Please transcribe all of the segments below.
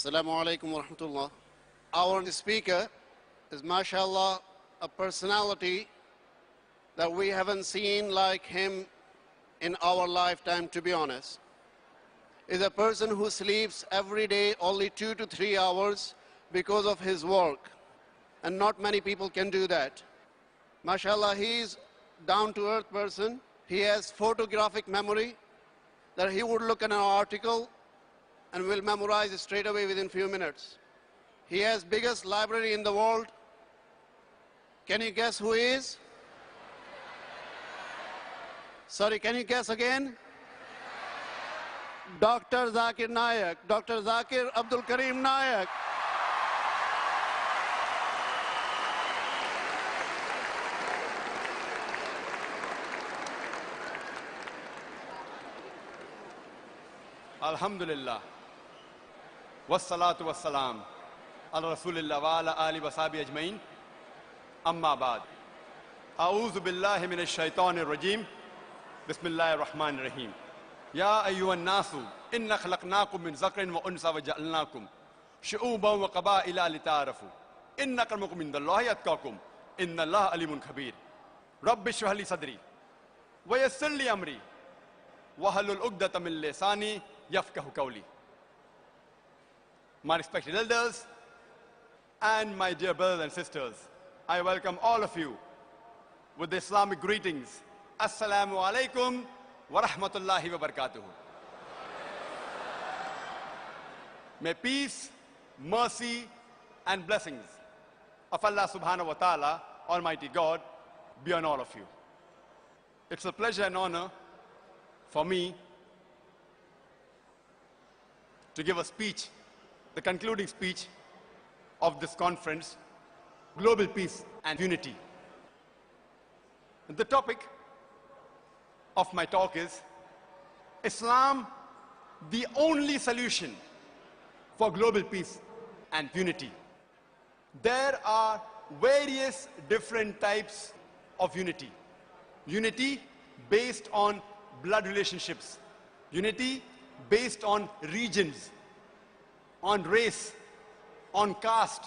Assalamu alaikum wa rahmatullah. Our speaker is, mashallah, a personality that we haven't seen like him in our lifetime, to be honest. Is a person who sleeps every day only 2 to 3 hours because of his work. And not many people can do that. Mashallah, he is down-to-earth person. He has photographic memory that he would look at an article and will memorize it straight away within few minutes. He has biggest library in the world. Can you guess who he is? Sorry, can you guess again? Dr. Zakir Naik, Dr. Zakir Abdul Kareem Naik. Alhamdulillah. Wassalatu wassalam. Ala Rasulillah wa ala ali wa sahbihi ajmain. Amma ba'd. A'udhu billahi minash shaitanir rajim. Bismillahir rahmanir rahim. Ya ayyuhan nasu, inna khalaqnakum min zakrin wa unsa wa ja'alnakum shu'uban wa qaba'ila lita'arafu. Inna akramakum indallahi atqakum. Inna Allaha alimun khabir. Rabbi shrah li sadri wa yassir li amri wa halul 'uqdatam min lisani yafqahu qawli. My respected elders and my dear brothers and sisters, I welcome all of you with the Islamic greetings. Assalamu alaikum wa rahmatullahi wa barakatuhu. May peace, mercy and blessings of Allah subhanahu wa ta'ala, Almighty God, be on all of you. It's a pleasure and honor for me to give a speech, the concluding speech of this conference, Global Peace and Unity. The topic of my talk is Islam, the only solution for global peace and unity. There are various different types of unity. Unity based on blood relationships. Unity based on regions, on race, on caste,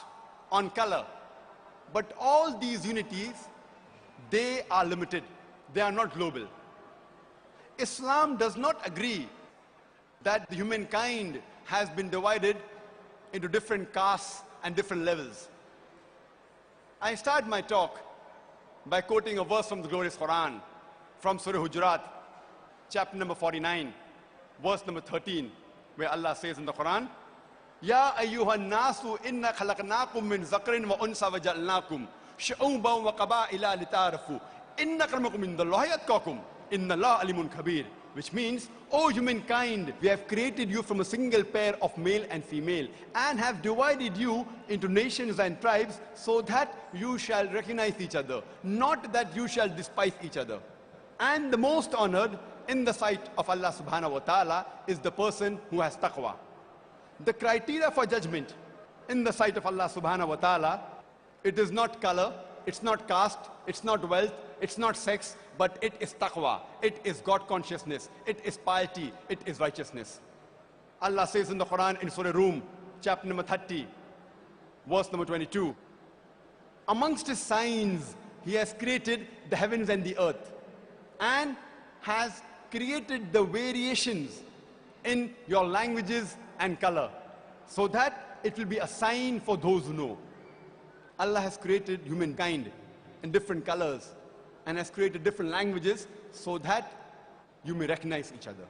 on color. But all these unities, they are limited. They are not global. Islam does not agree that the humankind has been divided into different castes and different levels. I start my talk by quoting a verse from the glorious Qur'an, from Surah Hujurat, chapter number 49, verse number 13, where Allah says in the Quran, Ya ayyuhan nasu inna khalaqnakum min zakrin wa unsa wa ja'alnakum shu'uban wa qaba'ila lita'arafu inna akramakum indallahi atqakum inna Allaha alimun khabir. Which means, O humankind, we have created you from a single pair of male and female and have divided you into nations and tribes so that you shall recognize each other, not that you shall despise each other. And the most honored in the sight of Allah subhanahu wa ta'ala is the person who has taqwa. The criteria for judgment in the sight of Allah subhanahu wa ta'ala, it is not color, it's not caste, it's not wealth, it's not sex, but it is taqwa, it is God consciousness, it is piety, it is righteousness. Allah says in the Quran in Surah Rum, chapter number 30, verse number 22, amongst his signs, he has created the heavens and the earth and has created the variations in your languages and color so that it will be a sign for those who know. Allah has created humankind in different colors and has created different languages so that you may recognize each other.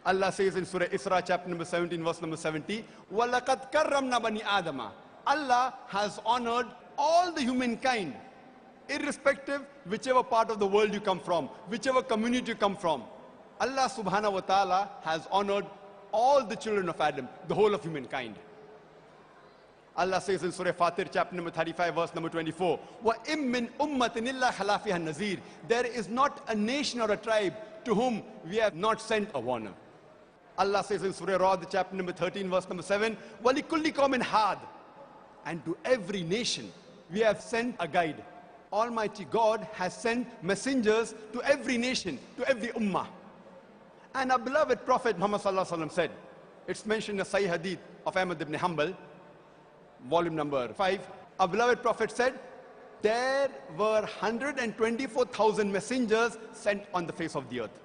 Allah says in Surah Isra, chapter number 17, verse number 70, وَلَقَدْ كَرَّمْنَا بَنِي آدَمَ. Allah has honored all the humankind, irrespective whichever part of the world you come from, whichever community you come from. Allah subhanahu wa ta'ala has honored all the children of Adam, the whole of humankind. Allah says in Surah Fatir, chapter number 35, verse number 24, وَإِم مِّنْ أُمَّةٍ إِلَّا خَلَا فِيهَا النَّذِيرُ. There is not a nation or a tribe to whom we have not sent a warner. Allah says in Surah Ra'd, chapter number 13, verse number 7, وَلِكُلِّ قَوْمٍ هَادٍ. And to every nation, we have sent a guide. Almighty God has sent messengers to every nation, to every ummah. And our beloved Prophet Muhammad sallallahu alaihi wasallam said, It's mentioned in the Sahih Hadith of Ahmad ibn Hanbal, volume number 5. Our beloved Prophet said, there were 124,000 messengers sent on the face of the earth.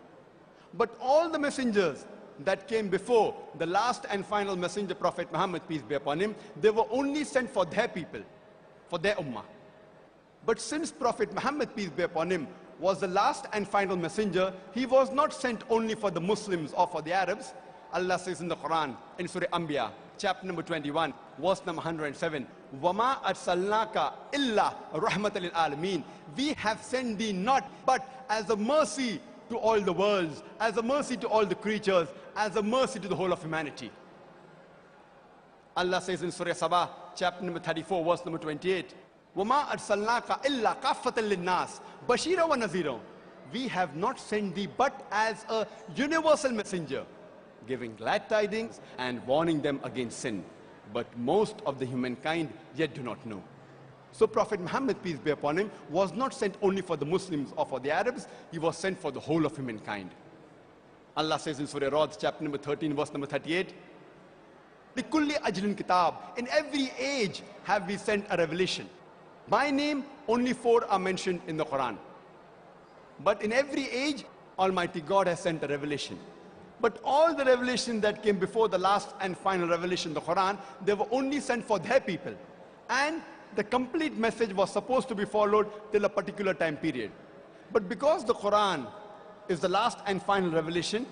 But all the messengers that came before the last and final messenger, Prophet Muhammad, peace be upon him, they were only sent for their people, for their ummah. But since Prophet Muhammad, peace be upon him, was the last and final messenger, he was not sent only for the Muslims or for the Arabs. Allah says in the Qur'an, in Surah Anbiya, chapter number 21, verse number 107, وَمَا أَرْسَلْنَاكَ إِلَّا رَحْمَةً لِلْعَالَمِينَ. We have sent thee not but as a mercy to all the worlds, as a mercy to all the creatures, as a mercy to the whole of humanity. Allah says in Surah Sabah, chapter number 34, verse number 28, وَمَا أَرْسَلْنَاكَ إِلَّا كَافَّةً لِلنَّاسِ بَشِيرًا وَنَذِيرًا. We have not sent thee but as a universal messenger, giving glad tidings and warning them against sin. But most of the humankind yet do not know. So Prophet Muhammad, peace be upon him, was not sent only for the Muslims or for the Arabs, he was sent for the whole of humankind. Allah says in Surah Ra'd, chapter number 13, verse number 38, لِكُلِّ أَجْلٍ كِتَابٍ. In every age have we sent a revelation. By name, only 4 are mentioned in the Quran. But in every age, Almighty God has sent a revelation. But all the revelation that came before the last and final revelation, the Quran, they were only sent for their people. And the complete message was supposed to be followed till a particular time period. But because the Quran is the last and final revelation,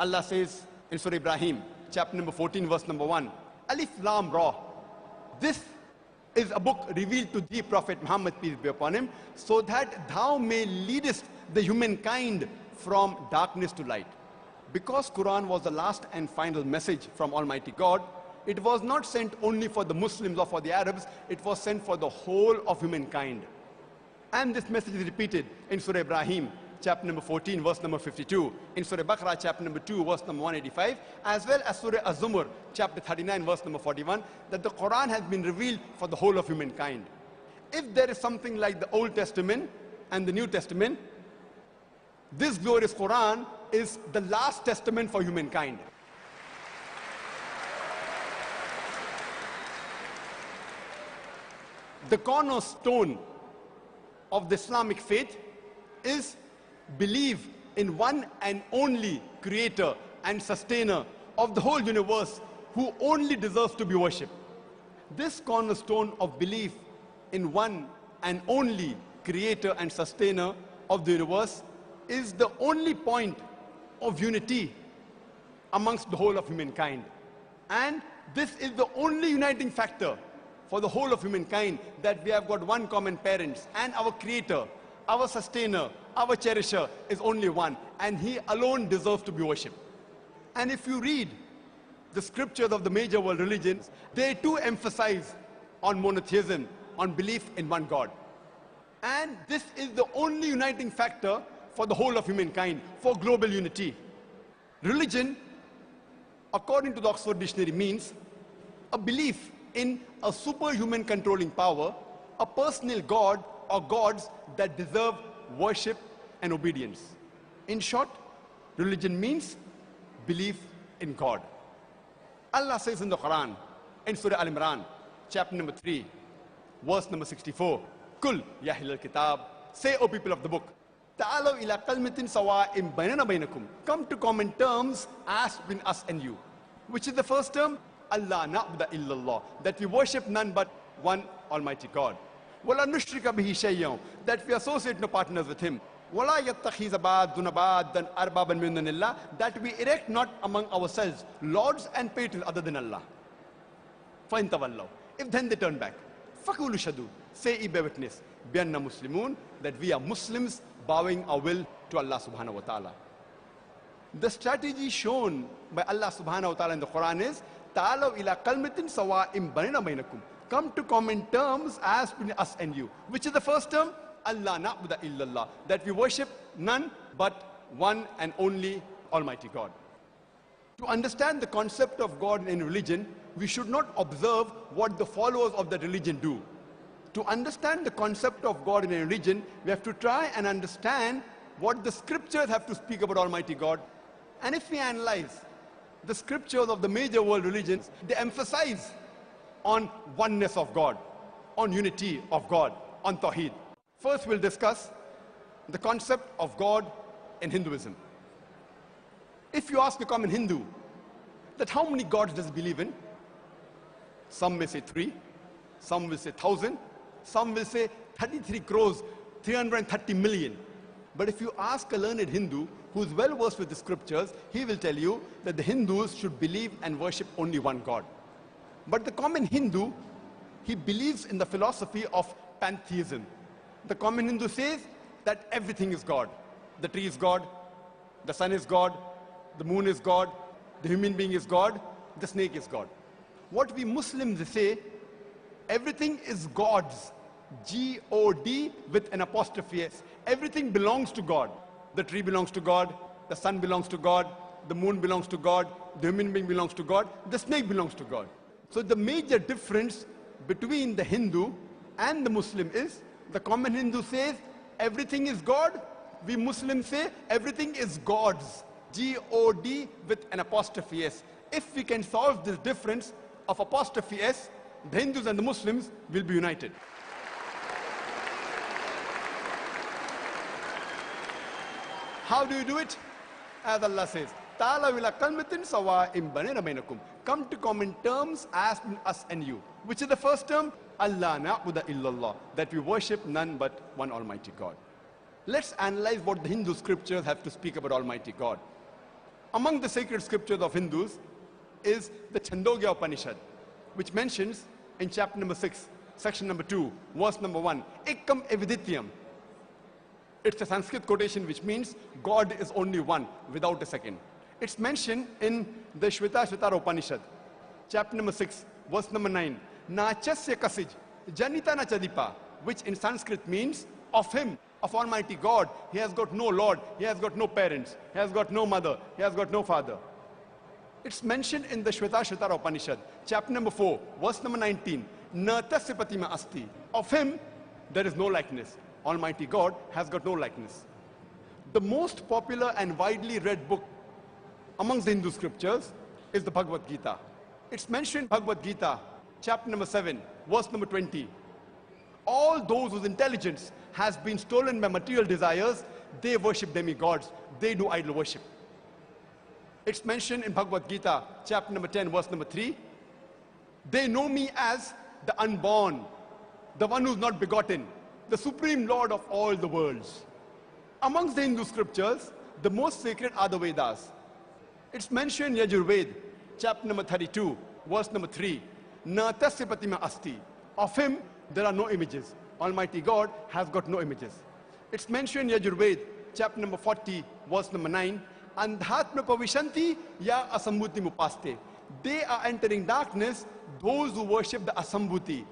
Allah says in Surah Ibrahim, chapter number 14, verse number 1, Alif Lam Ra. This is a book revealed to thee, Prophet Muhammad, peace be upon him, so that thou may leadest the humankind from darkness to light. Because Quran was the last and final message from Almighty God, it was not sent only for the Muslims or for the Arabs, it was sent for the whole of humankind. And this message is repeated in Surah Ibrahim, chapter number 14, verse number 52, in Surah Baqarah, chapter number 2, verse number 185, as well as Surah Az-Zumar, chapter 39, verse number 41, that the Quran has been revealed for the whole of humankind. If there is something like the Old Testament and the New Testament, this glorious Quran is the last testament for humankind. The cornerstone of the Islamic faith is belief in one and only creator and sustainer of the whole universe who only deserves to be worshipped. This cornerstone of belief in one and only creator and sustainer of the universe is the only point of unity amongst the whole of humankind. And this is the only uniting factor for the whole of humankind, that we have got one common parents, and our creator, our sustainer, our cherisher is only one, and he alone deserves to be worshipped. And if you read the scriptures of the major world religions, they too emphasize on monotheism, on belief in one God. And this is the only uniting factor for the whole of humankind, for global unity. Religion, according to the Oxford Dictionary, means a belief in a superhuman controlling power, a personal God or gods that deserve worship and obedience. In short, religion means belief in God. Allah says in the Quran, in Surah Al-Imran, chapter number 3, verse number 64, Kul ya ahlal kitab, say, O people of the book, Ta'alaw ila kalmatin sawa'im bainana bainakum. Come to common terms as between us and you. Which is the first term? Allah na'budu illallah. That we worship none but one Almighty God. Wala nushrika bihi shay'an. That we associate no partners with Him. Wala yattakhiza ba'duna ba'dan arbaban min dunillah. That we erect not among ourselves lords and patrons other than Allah. Fa in tawallaw. If then they turn back, faqulu shadu. Say, ye bear witness, bi anna muslimun, that we are Muslims, bowing our will to Allah subhanahu wa ta'ala. The strategy shown by Allah subhanahu wa ta'ala in the Quran is, Ta'alaw ila kalmatin sawa'im bainana bainakum. Come to common terms as between us and you. Which is the first term? Allah na'budu illallah. That we worship none but one and only Almighty God. To understand the concept of God in religion, we should not observe what the followers of that religion do. To understand the concept of God in a religion, we have to try and understand what the scriptures have to speak about Almighty God. And if we analyze the scriptures of the major world religions, they emphasize on oneness of God, on unity of God, on Tawheed. First, we'll discuss the concept of God in Hinduism. If you ask a common Hindu that how many gods does he believe in, some may say 3, some will say 1,000, some will say 33 crores, 330 million. But if you ask a learned Hindu who's well versed with the scriptures, he will tell you that the Hindus should believe and worship only one God. But the common Hindu, he believes in the philosophy of pantheism. The common Hindu says that everything is God. The tree is God, the sun is God, the moon is God, the human being is God, the snake is God. What we Muslims say, everything is God's, G-O-D with an apostrophe S. Everything belongs to God. The tree belongs to God, the sun belongs to God, the moon belongs to God, the human being belongs to God, the snake belongs to God. So the major difference between the Hindu and the Muslim is, the common Hindu says everything is God, we Muslims say everything is God's, G-O-D with an apostrophe S. If we can solve this difference of apostrophe S, the Hindus and the Muslims will be united. How do you do it? As Allah says, come to common terms as us and you. Which is the first term? Allah na'budu illallah, that we worship none but one Almighty God. Let's analyze what the Hindu scriptures have to speak about Almighty God. Among the sacred scriptures of Hindus is the Chandogya Upanishad, which mentions in chapter number 6, section number 2, verse number 1, Ekam evidityam. It's a Sanskrit quotation which means God is only one, without a second. It's mentioned in the Shvetashvatara Upanishad, chapter number 6, verse number 9, Nachasya kasij, Janita na chadipa, which in Sanskrit means of him, of Almighty God. He has got no Lord, he has got no parents, he has got no mother, he has got no father. It's mentioned in the Shvetashvatara Upanishad, chapter number 4, verse number 19, Na tasya pratima asti. Of him, there is no likeness. Almighty God has got no likeness. The most popular and widely read book amongst the Hindu scriptures is the Bhagavad Gita. It's mentioned in Bhagavad Gita, chapter number 7, verse number 20. All those whose intelligence has been stolen by material desires, they worship demigods, they do idol worship. It's mentioned in Bhagavad Gita, chapter number 10, verse number 3. They know me as the unborn, the one who's not begotten, the supreme Lord of all the worlds. Amongst the Hindu scriptures, the most sacred are the Vedas. It's mentioned in Yajurved, chapter number 32, verse number 3. Na tasya pratima asti. Of him, there are no images. Almighty God has got no images. It's mentioned in Yajurved, chapter number 40, verse number 9. Andhatma pavishanti ya asambhuti mupaste. They are entering darkness, those who worship the asambhuti,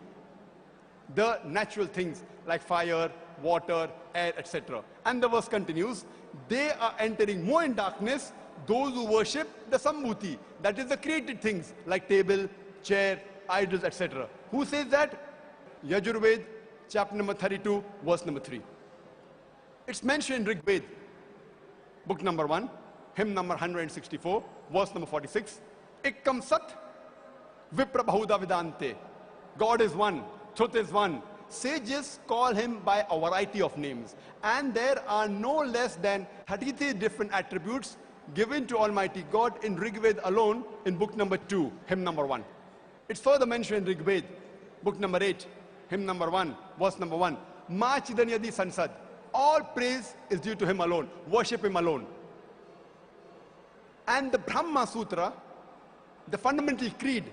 the natural things like fire, water, air, etc. And the verse continues, they are entering more in darkness, those who worship the sambhuti, that is the created things like table, chair, idols, etc. Who says that? Yajurved, chapter number 32, verse number 3. It's mentioned in Rig Ved, book number 1, hymn number 164, verse number 46. Ikkam sat vipra bahuda vidante. God is one, truth is one. Sages call him by a variety of names. And there are no less than 33 different attributes given to Almighty God in Rig Ved alone in book number 2, hymn number 1. It's further mentioned in Rig Ved, book number 8, hymn number 1, verse number 1. Ma chidanyadi sansad. All praise is due to him alone. Worship him alone. And the Brahma Sutra, the fundamental creed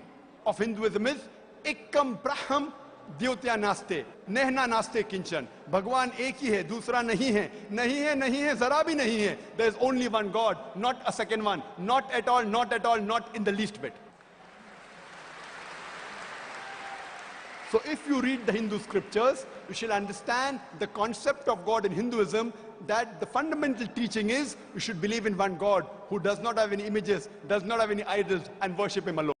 of Hinduism is Ikkam Braham Dyotya Naste, Nehna Naste Kinchan. Bhagwan ek hi hai, dusra nahi hai. Nahi hai, nahi hai, zara bhi nahi hai. There is only one God, not a second one. Not at all, not at all, not in the least bit. So if you read the Hindu scriptures, you shall understand the concept of God in Hinduism, that the fundamental teaching is you should believe in one God who does not have any images, does not have any idols, and worship him alone.